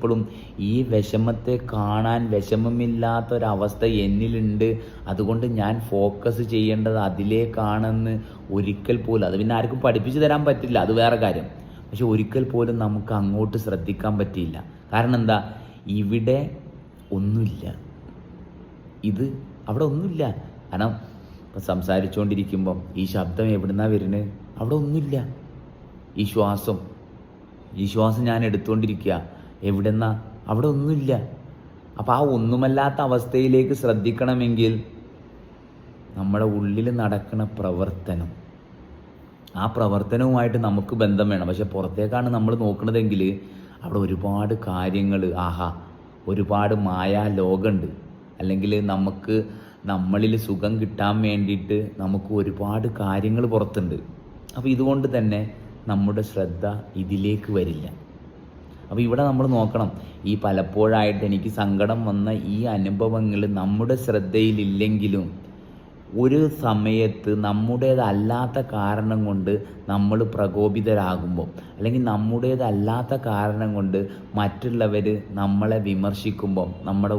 ഇപ്പോഴും ഈ വിഷമത്തെ കാണാൻ വിഷമമില്ലാത്തൊരവസ്ഥ എന്നിലുണ്ട്, അതുകൊണ്ട് ഞാൻ ഫോക്കസ് ചെയ്യേണ്ടത് അതിലേക്കാണെന്ന് ഒരിക്കൽ പോലും, അത് പിന്നെ ആർക്കും പഠിപ്പിച്ചു തരാൻ പറ്റില്ല, അത് വേറെ കാര്യം. പക്ഷെ ഒരിക്കൽ പോലും നമുക്ക് അങ്ങോട്ട് ശ്രദ്ധിക്കാൻ പറ്റിയില്ല. കാരണം എന്താ? ഇവിടെ ഒന്നുമില്ല, അവിടെ ഒന്നുമില്ല. കാരണം ഇപ്പം സംസാരിച്ചുകൊണ്ടിരിക്കുമ്പം ഈ ശബ്ദം എവിടുന്നാണ് വരുന്നത്? അവിടെ ഒന്നുമില്ല. ഈ ശ്വാസം ഞാൻ എടുത്തുകൊണ്ടിരിക്കുക, എവിടെന്നാ? അവിടെ ഒന്നുമില്ല. അപ്പം ആ ഒന്നുമല്ലാത്ത അവസ്ഥയിലേക്ക് ശ്രദ്ധിക്കണമെങ്കിൽ നമ്മുടെ ഉള്ളിൽ നടക്കുന്ന പ്രവർത്തനം, ആ പ്രവർത്തനവുമായിട്ട് നമുക്ക് ബന്ധം വേണം. പക്ഷെ പുറത്തേക്കാണ് നമ്മൾ നോക്കുന്നതെങ്കിൽ അവിടെ ഒരുപാട് കാര്യങ്ങൾ, ഒരുപാട് മായാ ലോകമുണ്ട്. അല്ലെങ്കിൽ നമ്മളിൽ സുഖം കിട്ടാൻ വേണ്ടിയിട്ട് നമുക്ക് ഒരുപാട് കാര്യങ്ങൾ പുറത്തുണ്ട്. അപ്പോൾ ഇതുകൊണ്ട് തന്നെ നമ്മുടെ ശ്രദ്ധ ഇതിലേക്ക് വരില്ല. അപ്പോൾ ഇവിടെ നമ്മൾ നോക്കണം, ഈ പലപ്പോഴായിട്ട് എനിക്ക് സങ്കടം വന്ന ഈ അനുഭവങ്ങൾ നമ്മുടെ ശ്രദ്ധയിലില്ലെങ്കിലും ഒരു സമയത്ത് നമ്മുടേതല്ലാത്ത കാരണം കൊണ്ട് നമ്മൾ പ്രകോപിതരാകുമ്പോൾ, അല്ലെങ്കിൽ നമ്മുടേതല്ലാത്ത കാരണം കൊണ്ട് മറ്റുള്ളവർ നമ്മളെ വിമർശിക്കുമ്പോൾ നമ്മുടെ